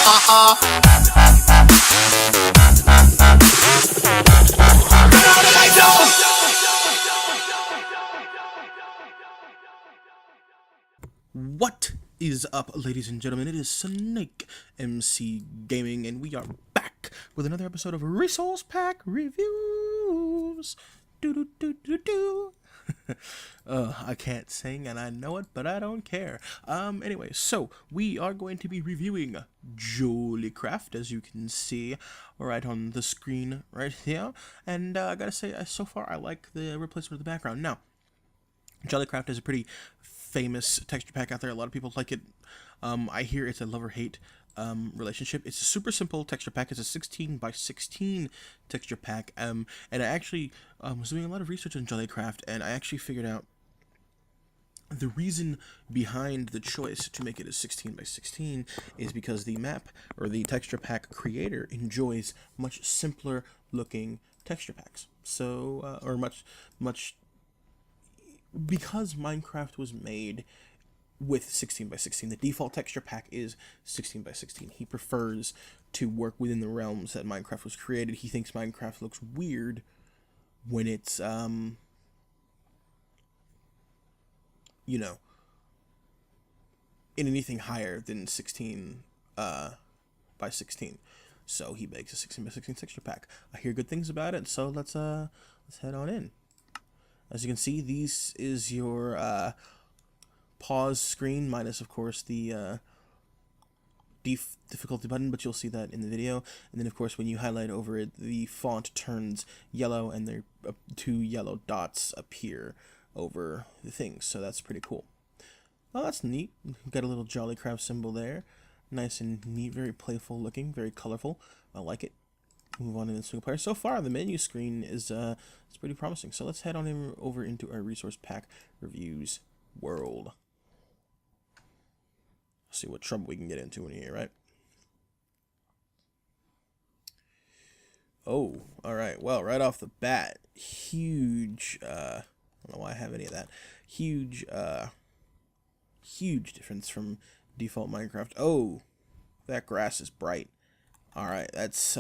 What is up, ladies and gentlemen? It is SnakeMCGaming, and we are back with another episode of Resource Pack Reviews. I can't sing, and I know it, but I don't care. Anyway, so we are going to be reviewing Jolicraft, as you can see right on the screen right here. And I gotta say, so far I like the replacement of the background. Now, Jolicraft is a pretty famous texture pack out there. A lot of people like it. I hear it's a love-or-hate relationship. It's a super simple texture pack. It's a 16 by 16 texture pack. And I actually was doing a lot of research on Jolicraft, and I actually figured out the reason behind the choice to make it a 16 by 16 is because the map or the texture pack creator enjoys much simpler looking texture packs. So, or much because Minecraft was made with 16 by 16, the default texture pack is 16 by 16. He prefers to work within the realms that Minecraft was created. He thinks Minecraft looks weird when it's, you know, in anything higher than 16 by 16. So he makes a 16 by 16 texture pack. I hear good things about it, so let's head on in. As you can see, this is your pause screen, minus, of course, the difficulty button, but you'll see that in the video. And then, of course, when you highlight over it, the font turns yellow, and there two yellow dots appear over the things, so that's pretty cool. Oh, that's neat. We've got a little Jolicraft symbol there. Nice and neat, very playful looking, very colorful. I like it. Move on to the single player. So far, the menu screen is it's pretty promising. So let's head on over into our resource pack reviews world. See what trouble we can get into in here, right? Oh, all right. Well, right off the bat, huge. I don't know why I have any of that. Huge difference from default Minecraft. Oh, that grass is bright. All right, that's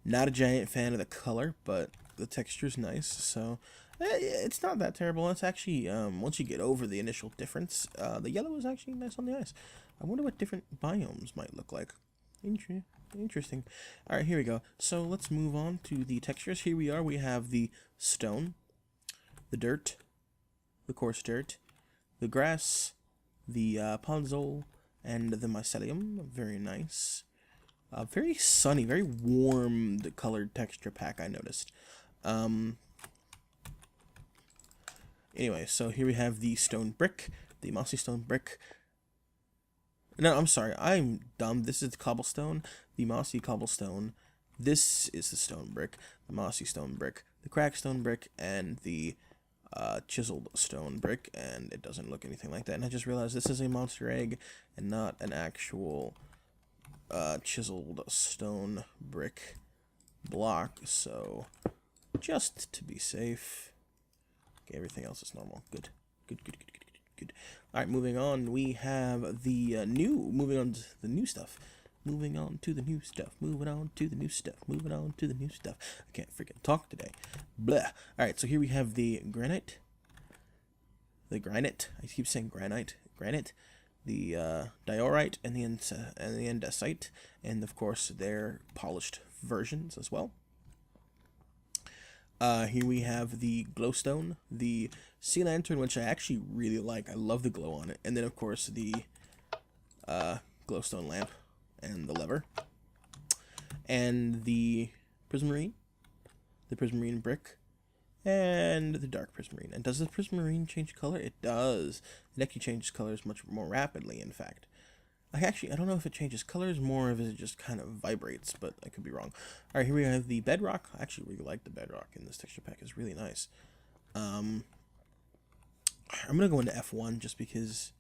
not a giant fan of the color, but the texture's nice, so it's not that terrible. It's actually, once you get over the initial difference, the yellow is actually nice on the eyes. I wonder what different biomes might look like. Interesting. Alright, here we go. So let's move on to the textures. Here we are. We have the stone, the dirt, the coarse dirt, the grass, the podzol, and the mycelium. Very nice. Very sunny, very warm colored texture pack, I noticed. Anyway, so here we have the stone brick, the mossy stone brick. No, I'm sorry, I'm dumb. This is the cobblestone, the mossy cobblestone. This is the stone brick, the mossy stone brick, the cracked stone brick, and the chiseled stone brick. And it doesn't look anything like that. And I just realized this is a monster egg and not an actual chiseled stone brick block, so just to be safe. Okay, everything else is normal. Good. Alright, moving on, we have the moving on to the new stuff. Moving on to the new stuff. I can't freaking talk today. Blah. Alright, so here we have the granite. I keep saying granite. The diorite and the andesite, and of course their polished versions as well. Here we have the glowstone, the sea lantern, which I actually really like. I love the glow on it, and then of course the glowstone lamp and the lever, and the prismarine brick, and the dark prismarine. And does the prismarine change color? It does. It actually changes colors much more rapidly, in fact. I don't know if it changes colors more, or if it just kind of vibrates, but I could be wrong. Alright, here we have the bedrock. I actually really like the bedrock in this texture pack. It's really nice. I'm going to go into F1 just because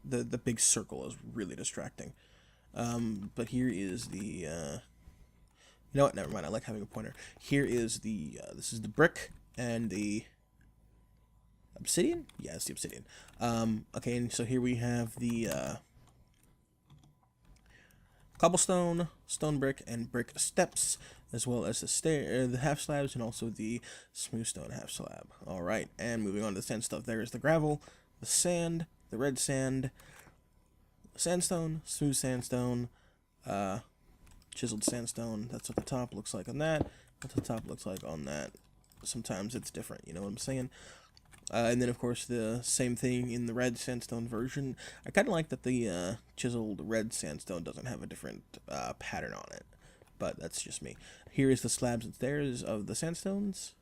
the big circle is really distracting. But here is the, you know what, never mind, I like having a pointer. Here is the, this is the brick and the obsidian? Yeah, it's the obsidian. Okay, and so here we have the cobblestone, stone brick, and brick steps, as well as the half slabs and also the smooth stone half slab. All right, and moving on to the sand stuff. There is the gravel, the sand, the red sand, sandstone, smooth sandstone, chiseled sandstone. That's what the top looks like on that. That's what the top looks like on that. Sometimes it's different, you know what I'm saying? And then, of course, the same thing in the red sandstone version. I kind of like that the chiseled red sandstone doesn't have a different pattern on it. But that's just me. Here is the slabs and stairs of the sandstones.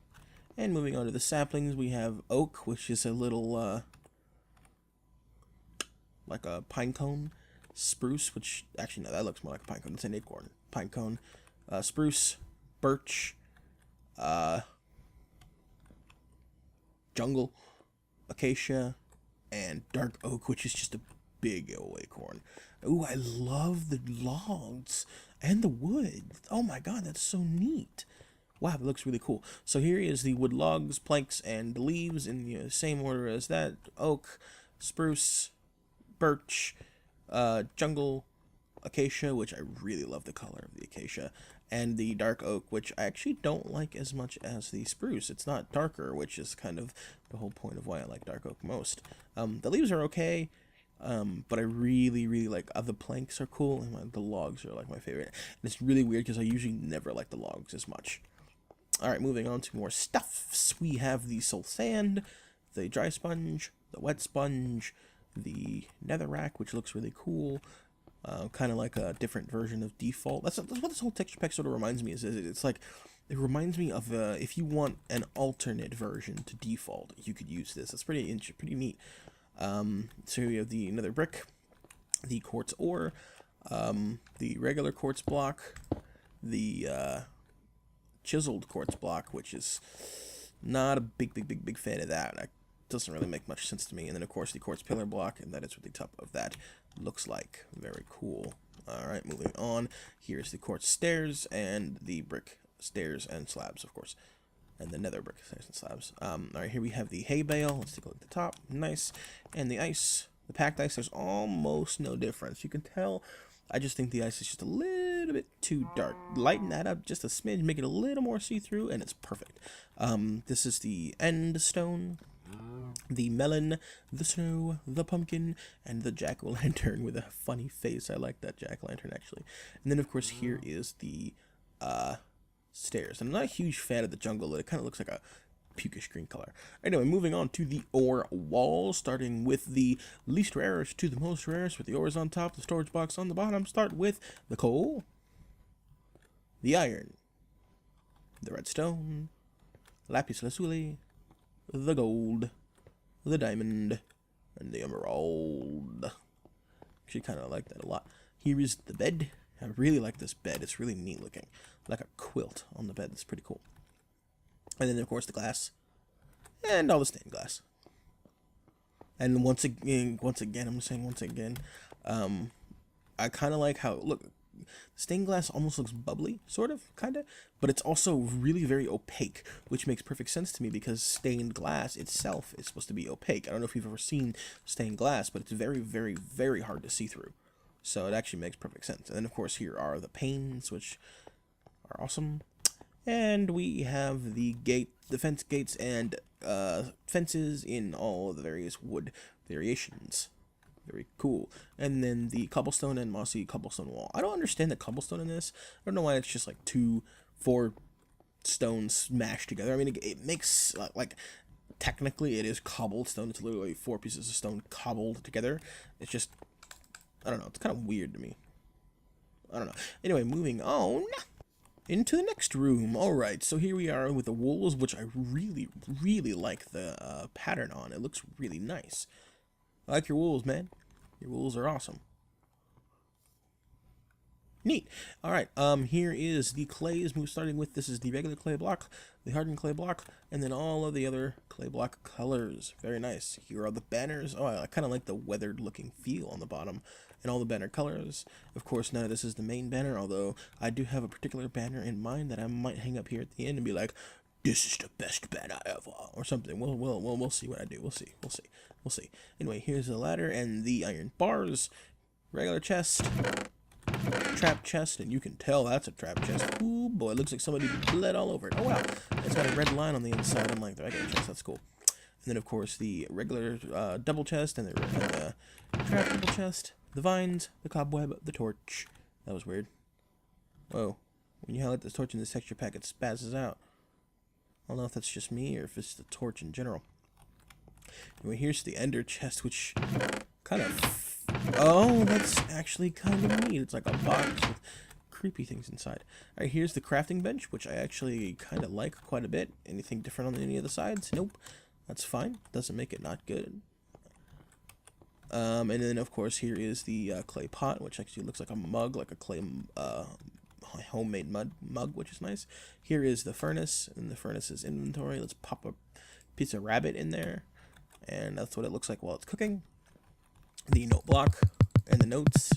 And moving on to the saplings, we have oak, which is a little, like a pine cone. Spruce, which, actually, no, that looks more like a pine cone. It's an acorn. Pine cone. Spruce, birch, jungle, acacia, and dark oak, which is just a big old acorn. Ooh, I love the logs and the wood. Oh my god, that's so neat. Wow, that looks really cool. So here is the wood logs, planks, and the leaves in the same order as that. Oak, spruce, birch, jungle, acacia, which I really love the color of the acacia, and the dark oak, which I actually don't like as much as the spruce. It's not darker, which is kind of the whole point of why I like dark oak most. The leaves are okay, but I really like, the planks are cool, and the logs are like my favorite. And it's really weird because I usually never like the logs as much. Alright, moving on to more stuffs. We have the soul sand, the dry sponge, the wet sponge, the netherrack, which looks really cool. Kind of like a different version of default. That's what this whole texture pack sort of reminds me. It's like, it reminds me of if you want an alternate version to default, you could use this. It's pretty neat. So we have the nether brick, the quartz ore, the regular quartz block, the chiseled quartz block, which is not a big fan of that. That doesn't really make much sense to me. And then of course the quartz pillar block, and that is what the top of that looks like. Very cool. Alright, moving on. Here's the quartz stairs and the brick stairs and slabs, of course. And the nether brick stairs and slabs. Alright, here we have the hay bale. Let's take a look at the top. Nice. And the ice. The packed ice, there's almost no difference. You can tell. I just think the ice is just a little bit too dark. Lighten that up just a smidge, make it a little more see-through, and it's perfect. This is the end stone, the melon, the snow, the pumpkin, and the jack-o'-lantern with a funny face. I like that jack-o'-lantern, actually. And then, of course, here is the stairs. I'm not a huge fan of the jungle. It kind of looks like a pukish green color. Anyway, moving on to the ore wall, starting with the least rarest to the most rarest, with the ores on top, the storage box on the bottom. Start with the coal, the iron, the redstone, lapis lazuli, the gold, the diamond, and the emerald. Actually, kind of like that a lot. Here is the bed. I really like this bed. It's really neat looking, like a quilt on the bed. That's pretty cool. And then, of course, the glass and all the stained glass. And once again, I'm saying once again, I kind of like how, look, stained glass almost looks bubbly, sort of, kind of, but it's also really very opaque, which makes perfect sense to me because stained glass itself is supposed to be opaque. I don't know if you've ever seen stained glass, but it's very hard to see through. So it actually makes perfect sense. And then, of course, here are the panes, which are awesome. And we have the fence gates and fences in all the various wood variations. Very cool. And then the cobblestone and mossy cobblestone wall. I don't understand the cobblestone in this. I don't know why it's just like 4 stones smashed together. I mean, it makes, like, technically it is cobblestone. It's literally 4 pieces of stone cobbled together. It's just, I don't know. It's kind of weird to me. I don't know. Anyway, moving on into the next room. Alright, so here we are with the wolves, which I really like the pattern on. It looks really nice. I like your wolves, man. Your wolves are awesome. Neat. Alright, here is the clays. Starting with, this is the regular clay block, the hardened clay block, and then all of the other clay block colors. Very nice. Here are the banners. Oh, I kind of like the weathered looking feel on the bottom. And all the banner colors. Of course, none of this is the main banner, although I do have a particular banner in mind that I might hang up here at the end and be like, this is the best banner ever, or something. We'll see what I do. We'll see. Anyway, here's the ladder and the iron bars, regular chest, trap chest, and you can tell that's a trap chest. Ooh boy, it looks like somebody bled all over it. Oh wow, it's got a red line on the inside, unlike the regular chest. That's cool. And then of course the regular double chest, and the trap double chest, the vines, the cobweb, the torch. That was weird. Whoa, when you highlight this torch in this texture pack, it spazzes out. I don't know if that's just me or if it's the torch in general. Anyway, here's the ender chest, which kind of... Oh, that's actually kind of neat. It's like a box with creepy things inside. Alright, here's the crafting bench, which I actually kind of like quite a bit. Anything different on any of the sides? Nope. That's fine. Doesn't make it not good. And then, of course, here is the clay pot, which actually looks like a mug, like a clay homemade mug, which is nice. Here is the furnace, and the furnace's inventory. Let's pop a piece of rabbit in there, and that's what it looks like while it's cooking. The note block, and the notes,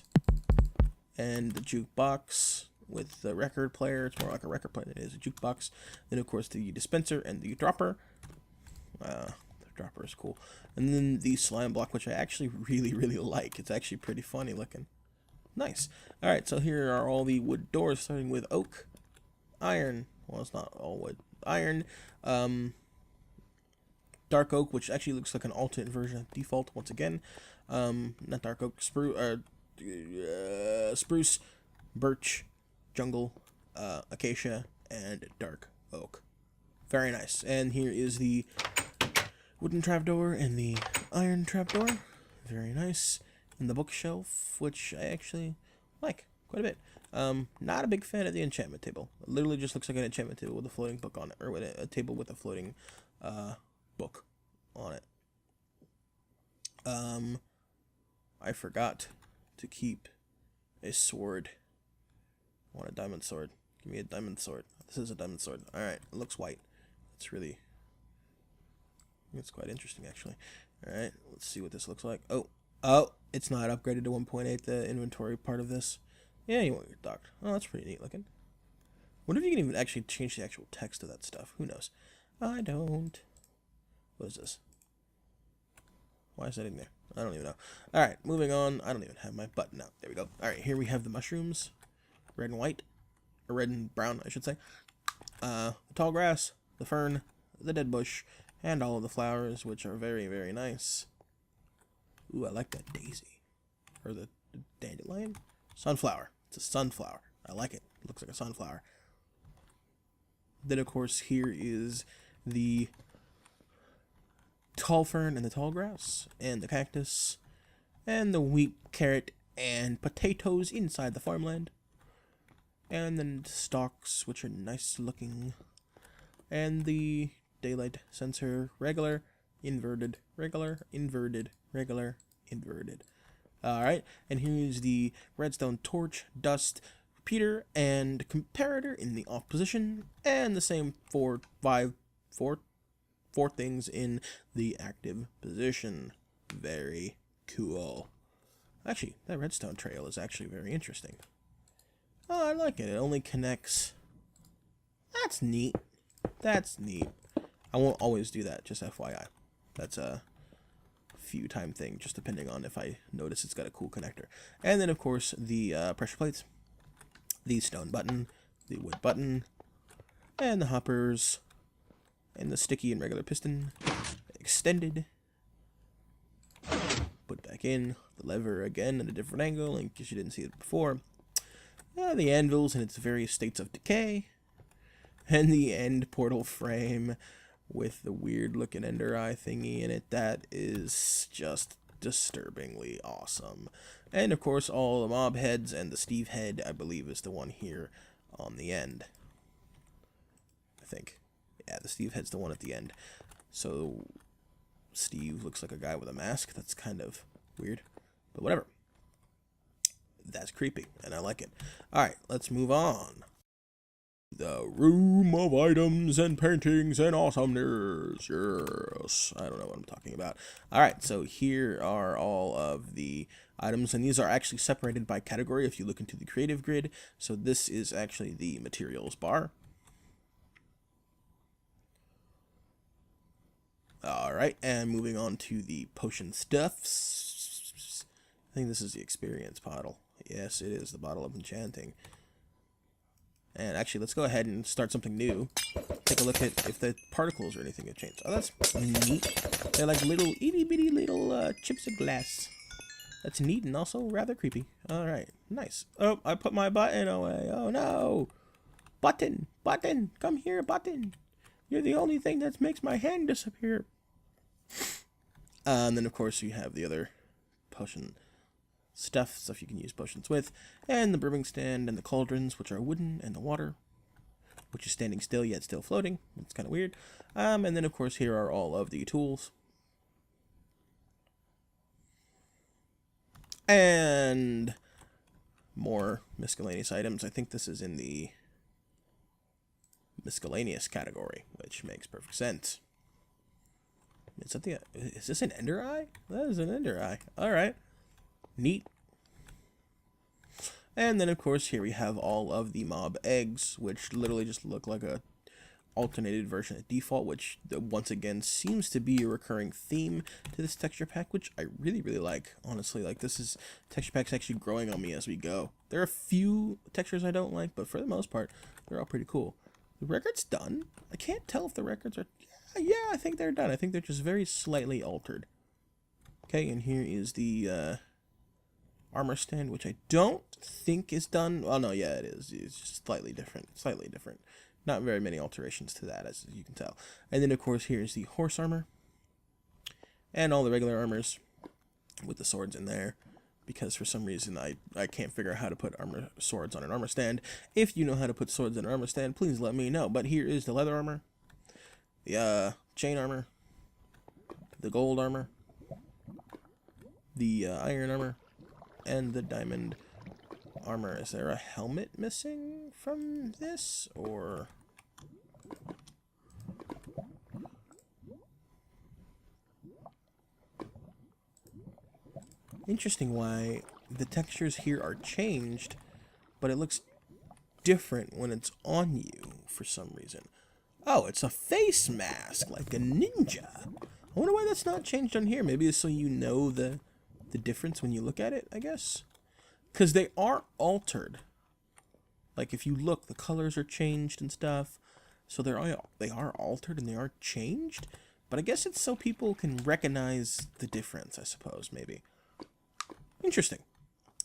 and the jukebox with the record player. It's more like a record player than it is a jukebox. Then, of course, the dispenser and the dropper. The dropper is cool. And then the slime block, which I actually really like. It's actually pretty funny looking. Nice. Alright, so here are all the wood doors, starting with oak, iron. Well, it's not all wood. Iron, dark oak, which actually looks like an alternate version of default once again. Not dark oak, spruce, birch, jungle, acacia, and dark oak. Very nice. And here is the wooden trapdoor and the iron trapdoor. Very nice. And the bookshelf, which I actually like quite a bit. Not a big fan of the enchantment table. It literally just looks like an enchantment table with a floating book on it, or with a table with a floating book on it. I forgot to keep a sword. I want a diamond sword. Give me a diamond sword. This is a diamond sword. Alright, it looks white. It's quite interesting, actually. Alright, let's see what this looks like. Oh, it's not upgraded to 1.8, the inventory part of this. Yeah, you want your docked. Oh, that's pretty neat looking. Wonder if you can even actually change the actual text of that stuff. Who knows? I don't. What is this? Why is that in there? I don't even know. Alright, moving on. I don't even have my button out. There we go. Alright, here we have the mushrooms. Red and white. Or red and brown, I should say. The tall grass, the fern, the dead bush, and all of the flowers, which are very nice. Ooh, I like that daisy. Or the dandelion? Sunflower. It's a sunflower. I like it. It looks like a sunflower. Then, of course, here is the tall fern and the tall grass, and the cactus, and the wheat, carrot, and potatoes inside the farmland. And then the stalks, which are nice looking. And the daylight sensor, regular, inverted, regular, inverted, regular, inverted. Alright, and here's the redstone torch, dust, repeater, and comparator in the off position, and the same four things in the active position. Very cool. Actually, that redstone trail is actually very interesting. Oh, I like it. It only connects. That's neat. That's neat. I won't always do that, just FYI. That's a few time thing, just depending on if I notice it's got a cool connector. And then, of course, the pressure plates, the stone button, the wood button, and the hoppers, and the sticky and regular piston, extended, put back in, the lever again at a different angle in case you didn't see it before, the anvils in its various states of decay, and the end portal frame with the weird looking ender eye thingy in it. That is just disturbingly awesome. And of course all the mob heads, and the Steve head, I believe, is the one here on the end. I think. Yeah, the Steve head's the one at the end. So Steve looks like a guy with a mask. That's kind of weird, but whatever. That's creepy, and I like it. Alright, let's move on. The room of items and paintings and awesomeness. Yes, I don't know what I'm talking about. Alright, so here are all of the items, and these are actually separated by category if you look into the creative grid. So this is actually the materials bar. Alright, and moving on to the potion stuffs. I think this is the experience bottle. Yes, it is the bottle of enchanting. And actually, let's go ahead and start something new. Take a look at if the particles or anything have changed. Oh, that's neat. They're like little itty bitty little chips of glass. That's neat and also rather creepy. Alright, nice. Oh, I put my button away. Oh no! Button! Button! Come here, button! You're the only thing that makes my hand disappear. And then, of course, you have the other potion stuff you can use potions with, and the brewing stand and the cauldrons, which are wooden, and the water, which is standing still yet still floating. It's kind of weird. And then, of course, here are all of the tools. And more miscellaneous items. I think this is in the miscellaneous category, which makes perfect sense. Is this an ender eye? That is an ender eye. Alright. Neat. And then, of course, here we have all of the mob eggs, which literally just look like a alternated version of default, which once again seems to be a recurring theme to this texture pack, which I really like. Honestly, like, texture pack's actually growing on me as we go. There are a few textures I don't like, but for the most part, they're all pretty cool. The record's done. I can't tell if the records are... Yeah, I think they're done. I think they're just very slightly altered. Okay, and here is the armor stand, which I don't think is done. Oh, no, yeah, it is. It's just slightly different. Slightly different. Not very many alterations to that, as you can tell. And then, of course, here's the horse armor. And all the regular armors with the swords in there. Because for some reason I can't figure out how to put swords on an armor stand. If you know how to put swords in an armor stand, please let me know. But here is the leather armor, the chain armor, the gold armor, the iron armor, and the diamond armor. Is there a helmet missing from this, or... Interesting why the textures here are changed, but it looks different when it's on you for some reason. Oh, it's a face mask, like a ninja. I wonder why that's not changed on here. Maybe it's so you know the difference when you look at it, I guess. Because they are altered. Like, if you look, the colors are changed and stuff. So they are altered and they are changed. But I guess it's so people can recognize the difference, I suppose, maybe. Interesting.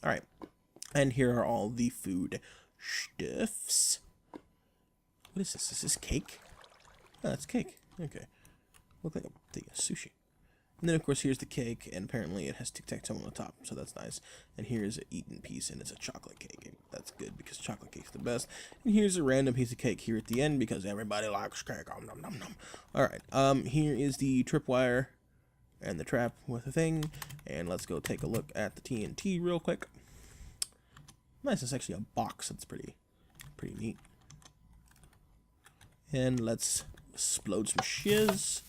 Alright. And here are all the food stuffs. What is this? Is this cake? Oh, that's cake. Okay. Look like a thing of sushi. And then, of course, here's the cake, and apparently it has tic-tac-toe on the top, so that's nice. And here's an eaten piece, and it's a chocolate cake. That's good, because chocolate cake's the best. And here's a random piece of cake here at the end, because everybody likes cake. Nom, nom, nom, nom. Alright, here is the tripwire and the trap with the thing. And let's go take a look at the TNT real quick. Nice, it's actually a box. That's pretty neat. And let's explode some shiz.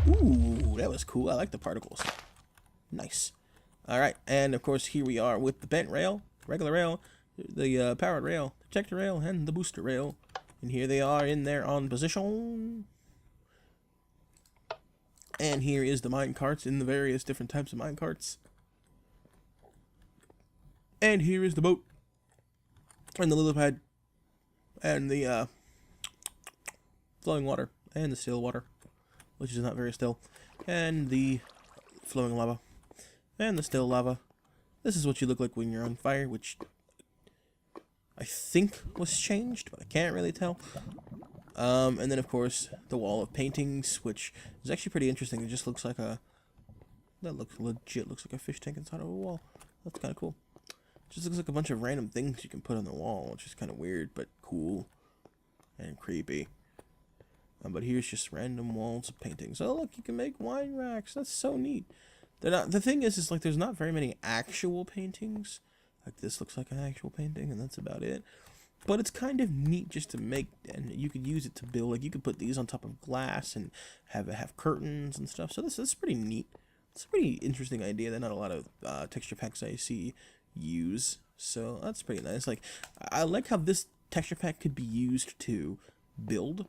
Ooh, that was cool. I like the particles. Nice. Alright, and of course here we are with the bent rail, regular rail, the powered rail, the projector rail, and the booster rail. And here they are in there on position. And here is the mine carts in the various different types of mine carts. And here is the boat. And the lily pad. And the flowing water. And the still water, which is not very still. And the flowing lava. And the still lava. This is what you look like when you're on fire, which I think was changed, but I can't really tell. And then, of course, the wall of paintings, which is actually pretty interesting. It just looks like that looks legit. Looks like a fish tank inside of a wall. That's kind of cool. Just looks like a bunch of random things you can put on the wall, which is kind of weird, but cool and creepy. But here's just random walls of paintings. Oh, look, you can make wine racks. That's so neat. The thing is like there's not very many actual paintings. Like, this looks like an actual painting, and that's about it. But it's kind of neat just to make, and you could use it to build. Like, you could put these on top of glass and have curtains and stuff. So this is pretty neat. It's a pretty interesting idea that not a lot of texture packs I see use. So that's pretty nice. Like, I like how this texture pack could be used to build.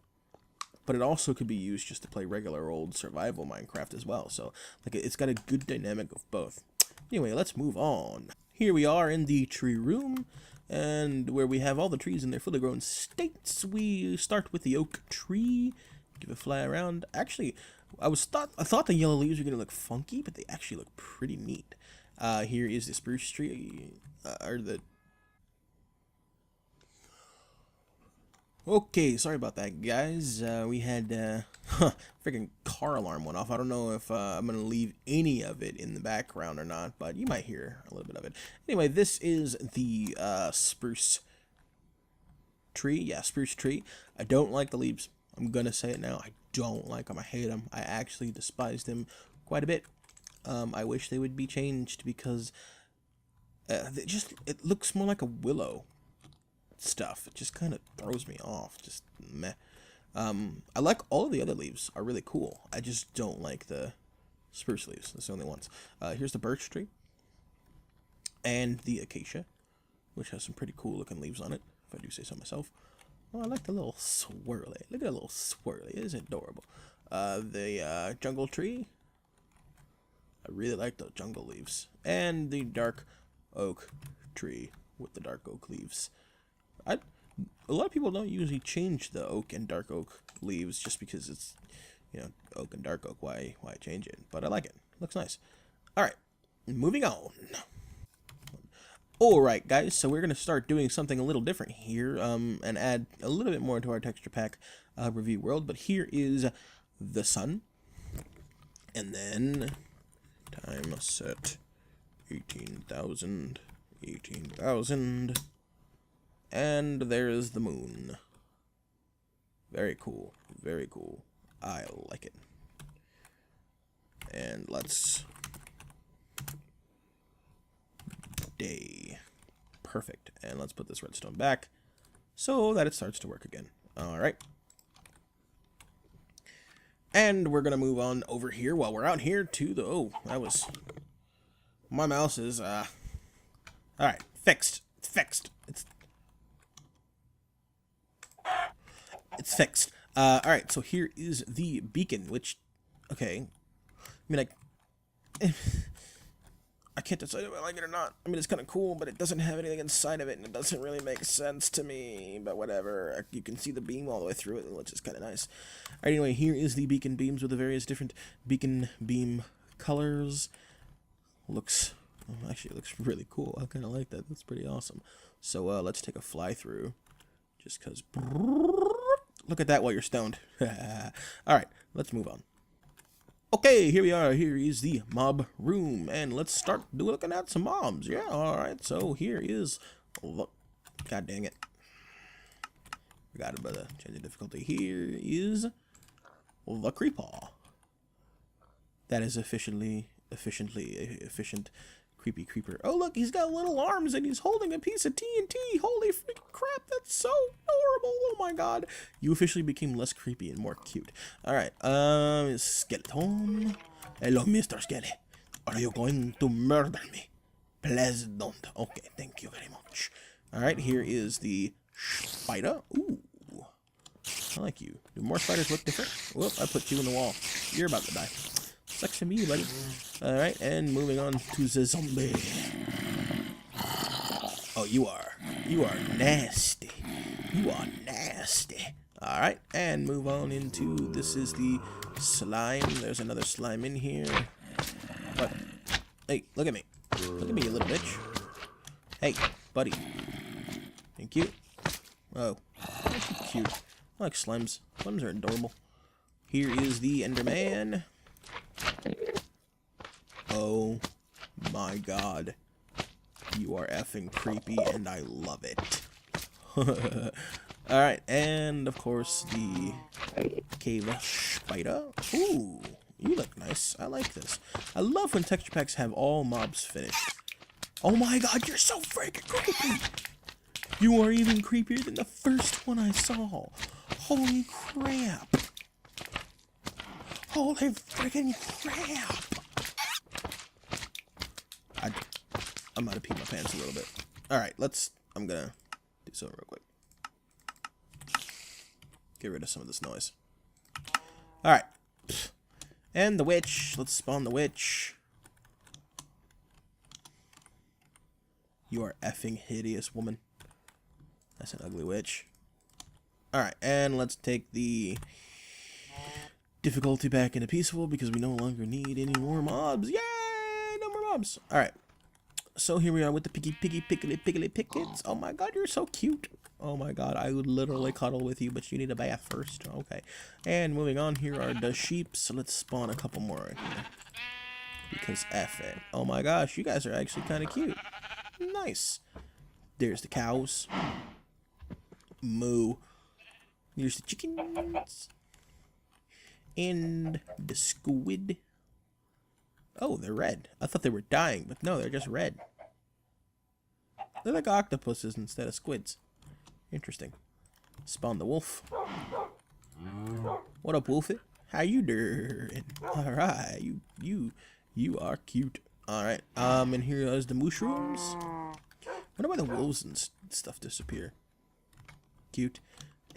but it also could be used just to play regular old survival Minecraft as well. So like it's got a good dynamic of both. Anyway, let's move on. Here we are in the tree room, and where we have all the trees in their fully grown states. We start with the oak tree. Give a fly around. Actually, I thought the yellow leaves were gonna look funky, but they actually look pretty neat. Here is the spruce tree, Okay, sorry about that, guys. We had, freaking car alarm went off. I don't know if I'm going to leave any of it in the background or not, but you might hear a little bit of it. Anyway, this is the spruce tree. Yeah, spruce tree. I don't like the leaves. I'm going to say it now. I don't like them. I hate them. I actually despise them quite a bit. I wish they would be changed because it looks more like a willow stuff. It just kind of throws me off. Just meh. I like all of the other leaves are really cool. I just don't like the spruce leaves. That's the only ones. Here's the birch tree and the acacia, which has some pretty cool looking leaves on it, if I do say so myself. Oh, I like the little swirly. Look at the little swirly. It is adorable. The jungle tree. I really like the jungle leaves. And the dark oak tree with the dark oak leaves. A lot of people don't usually change the oak and dark oak leaves just because it's, you know, oak and dark oak. Why change it? But I like it. Looks nice. All right, moving on. All right, guys. So we're gonna start doing something a little different here, and add a little bit more to our texture pack review world. But here is the sun, and then time set 18,000. And there's the moon. Very cool. Very cool. I like it. And let's... Day. Perfect. And let's put this redstone back so that it starts to work again. Alright. And we're going to move on over here while we're out here to the... Oh, that was... My mouse is... Alright. Fixed. It's fixed. It's fixed. Alright, so here is the beacon, which, okay, I mean, I can't decide if I like it or not. I mean, it's kind of cool, but it doesn't have anything inside of it, and it doesn't really make sense to me, but whatever. You can see the beam all the way through it, which is kind of nice. Alright, anyway, here is the beacon beams with the various different beacon beam colors. Looks, oh, actually, it looks really cool. I kind of like that. That's pretty awesome. So, let's take a fly through, just because... Look at that while you're stoned. Alright, let's move on. Okay, here we are. Here is the mob room. And let's start looking at some mobs. Yeah, alright. So here is... Look. God dang it. Forgot about the change of difficulty. Here is the creeper. That is efficient creepy creeper. Oh, look, he's got little arms and he's holding a piece of TNT. Holy freaking crap, that's so adorable. Oh my god. You officially became less creepy and more cute. Alright, skeleton. Hello, Mr. Skelly. Are you going to murder me? Please don't. Okay, thank you very much. Alright, here is the spider. Ooh. I like you. Do more spiders look different? Whoop, I put you in the wall. You're about to die. Sucks to me, buddy. Alright, and moving on to the zombie. Oh, you are nasty. You are nasty. Alright, and move on into, this is the slime. There's another slime in here. What? Hey, look at me. Look at me, you little bitch. Hey, buddy. Thank you. Oh, that's so cute. I like slimes. Slimes are adorable. Here is the Enderman. Oh my god. You are effing creepy and I love it. Alright, and of course the cave spider. Ooh, you look nice. I like this. I love when texture packs have all mobs finished. Oh my god, you're so freaking creepy. You are even creepier than the first one I saw. Holy crap. Holy freaking crap! I'm gonna pee my pants a little bit. Alright, I'm gonna do something real quick. Get rid of some of this noise. Alright. And the witch. Let's spawn the witch. You are effing hideous, woman. That's an ugly witch. Alright, and let's take the difficulty back into peaceful because we no longer need any more mobs. Yay! No more mobs. Alright. So here we are with the piggly pickets. Oh my god, you're so cute. Oh my god, I would literally cuddle with you, but you need a bath first. Okay. And moving on, here are the sheep. So let's spawn a couple more right here. Because F it. Oh my gosh, you guys are actually kind of cute. Nice. There's the cows. Moo. Here's the chickens. And the squid. Oh, they're red. I thought they were dying, but no, they're just red. They're like octopuses instead of squids. Interesting. Spawn the wolf. What up, Wolfie? How you doing? Alright, you are cute. Alright, and here is the mushrooms. Wonder why the wolves and stuff disappear. Cute.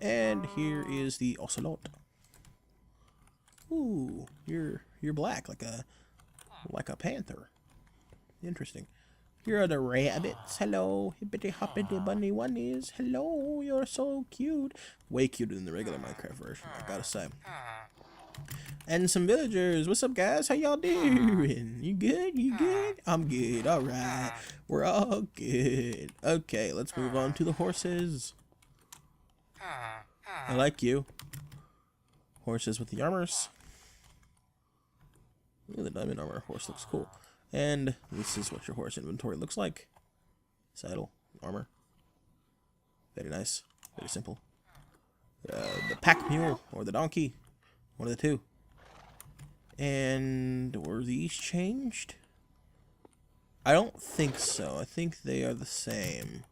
And here is the ocelot. Ooh, you're black like a panther. Interesting. Here are the rabbits. Hello, hippity hoppity bunny bunnies. Hello, you're so cute. Way cuter than the regular Minecraft version, I gotta say. And some villagers. What's up, guys? How y'all doing? You good? You good? I'm good. All right. We're all good. Okay, let's move on to the horses. I like you. Horses with the armors. Ooh, the diamond armor horse looks cool. And this is what your horse inventory looks like. Saddle, armor. Very nice. Very simple. The pack mule or the donkey. One of the two. And were these changed? I don't think so. I think they are the same.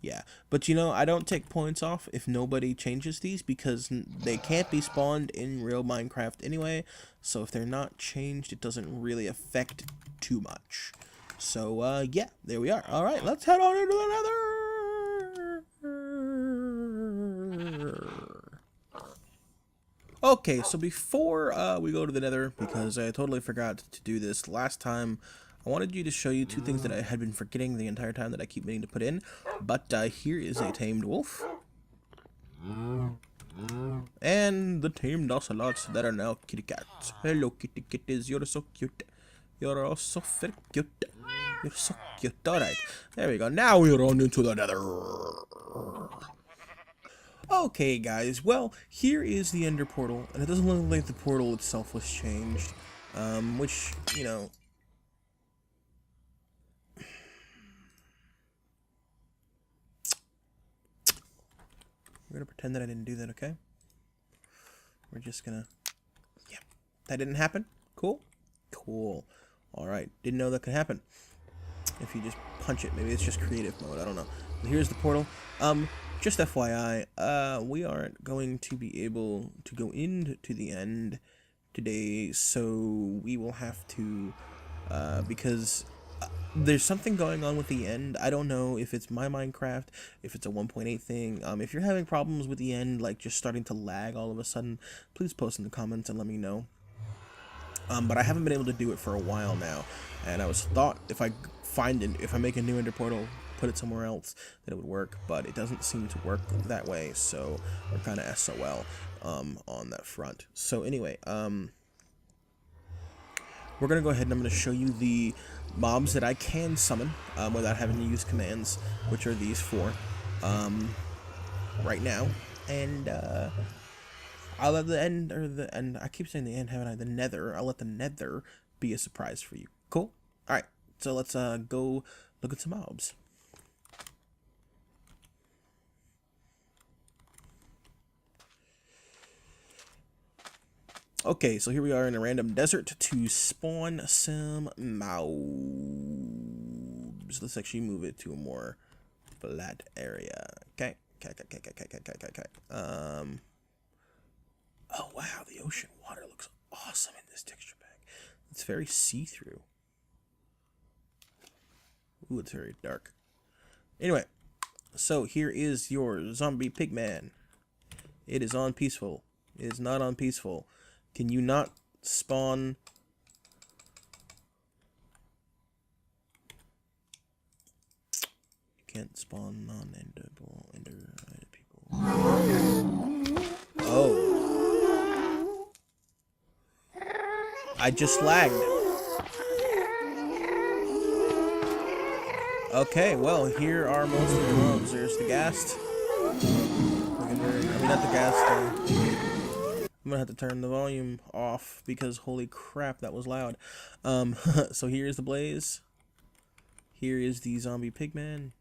Yeah, but you know, I don't take points off if nobody changes these because they can't be spawned in real Minecraft anyway. So if they're not changed, it doesn't really affect too much. So, yeah, there we are. All right, let's head on into the nether. Okay, so before we go to the nether, because I totally forgot to do this last time, I wanted you to show you two things that I had been forgetting the entire time that I keep meaning to put in. But here is a tamed wolf. And the tamed ocelots that are now kitty cats. Hello, kitty kitties. You're so cute. You're all so very cute. You're so cute. Alright, there we go. Now we're on into the nether. Okay, guys. Well, here is the ender portal. And it doesn't look like the portal itself was changed. Which, you know... We're gonna pretend that I didn't do that, okay? We're just gonna... Yeah. That didn't happen? Cool? Cool. Alright. Didn't know that could happen. If you just punch it. Maybe it's just creative mode. I don't know. But here's the portal. Just FYI, we aren't going to be able to go into the end today, so we will have to, because... there's something going on with the end. I don't know if it's my Minecraft, if it's a 1.8 thing. If you're having problems with the end, like just starting to lag all of a sudden, please post in the comments and let me know. But I haven't been able to do it for a while now, and I was thought if I make a new ender portal, put it somewhere else, that it would work, but it doesn't seem to work that way, so we're kind of SOL on that front. So anyway, we're going to go ahead and I'm going to show you the mobs that I can summon without having to use commands, which are these four right now. And I'll let the end, I keep saying the end, haven't I? The nether. I'll let the nether be a surprise for you. Cool? Alright, so let's go look at some mobs. Okay, so here we are in a random desert to spawn some mobs. Let's actually move it to a more flat area. Okay. Oh wow, the ocean water looks awesome in this texture pack. It's very see-through. Ooh, it's very dark. Anyway, so here is your zombie pigman. It is on peaceful. It is not on peaceful. Can you not spawn? You can't spawn non-endable ender people. Oh. I just lagged. Okay, well, here are most of the mobs. There's the ghast. I mean, not the ghast. I'm gonna have to turn the volume off because holy crap, that was loud. So here's the blaze. Here is the zombie pigman.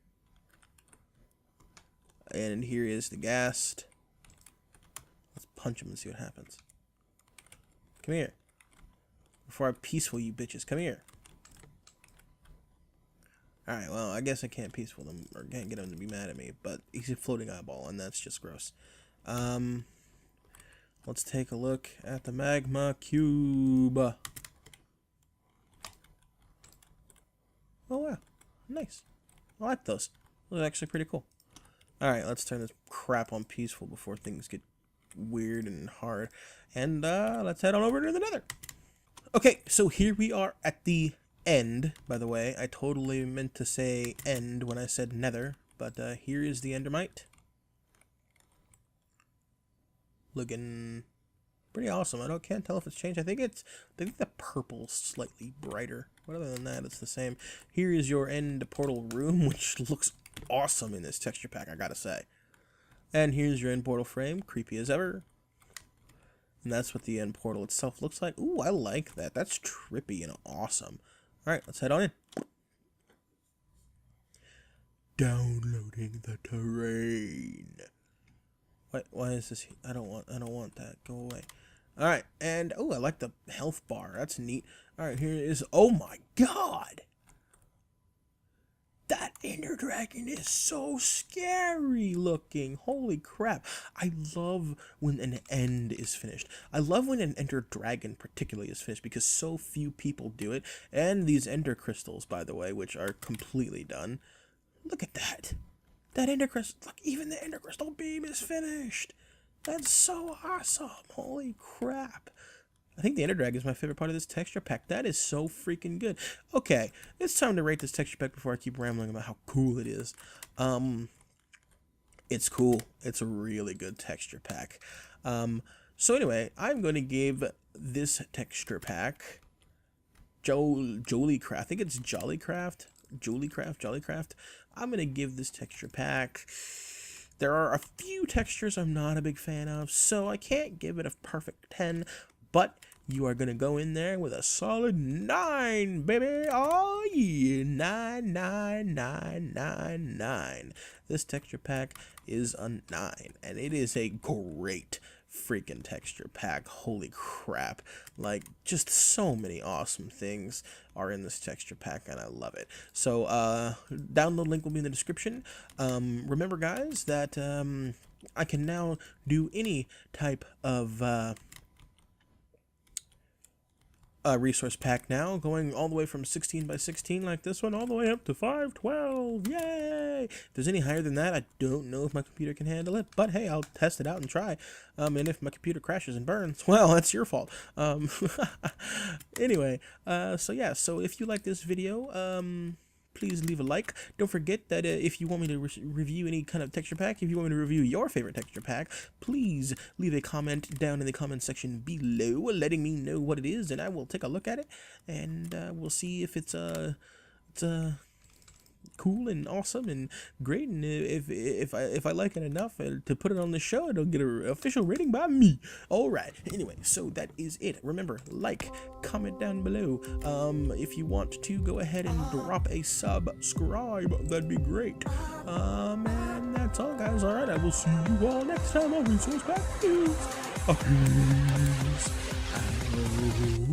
And here is the ghast. Let's punch him and see what happens. Come here. Before I peaceful you bitches. Come here. Alright, well, I guess I can't peaceful them, or can't get him to be mad at me, but he's a floating eyeball, and that's just gross. Let's take a look at the magma cube. Oh, wow. Nice. I like those. Those are actually pretty cool. Alright, let's turn this crap on peaceful before things get weird and hard. And, let's head on over to the nether. Okay, so here we are at the end, by the way. I totally meant to say end when I said nether, but here is the endermite. Looking pretty awesome. Can't tell if it's changed. I think the purple's slightly brighter, but other than that, it's the same. Here is your end portal room, which looks awesome in this texture pack, I gotta say. And here's your end portal frame, creepy as ever. And that's what the end portal itself looks like. Ooh, I like that. That's trippy and awesome. Alright, let's head on in. Downloading the terrain. Why is this? I don't want that. Go away. Alright, and oh, I like the health bar. That's neat. Alright, here it is. Oh my god! That ender dragon is so scary looking. Holy crap. I love when an end is finished. I love when an ender dragon particularly is finished because so few people do it. And these ender crystals, by the way, which are completely done. Look at that. That ender crystal, look, even the ender crystal beam is finished. That's so awesome. Holy crap. I think the ender dragon is my favorite part of this texture pack. That is so freaking good. Okay, it's time to rate this texture pack before I keep rambling about how cool it is. It's cool. It's a really good texture pack. So anyway, I'm going to give this texture pack Jolicraft. I think it's Jolicraft. Jolicraft. I'm going to give this texture pack. There are a few textures I'm not a big fan of, so I can't give it a perfect 10, but you are going to go in there with a solid 9, baby. Oh, yeah. 9, 9, 9, 9, 9. This texture pack is a 9, and it is a great freaking texture pack. Holy crap. Like, just so many awesome things are in this texture pack, and I love it. So, download link will be in the description. Remember, guys, that I can now do any type of resource pack now, going all the way from 16 by 16 like this one all the way up to 512. Yay! If there's any higher than that, I don't know if my computer can handle it, but hey, I'll test it out and try. And if my computer crashes and burns, well, that's your fault. Anyway, so yeah, so if you like this video, please leave a like. Don't forget that if you want me to review any kind of texture pack, if you want me to review your favorite texture pack, please leave a comment down in the comment section below, letting me know what it is, and I will take a look at it, and we'll see if it's cool and awesome and great, and if I like it enough to put it on the show, it'll get an official rating by me. Alright, anyway, so that is it. Remember, like, comment down below. If you want to go ahead and drop a subscribe, that'd be great. And that's all, guys. Alright, I will see you all next time on Resource Pack News. Peace.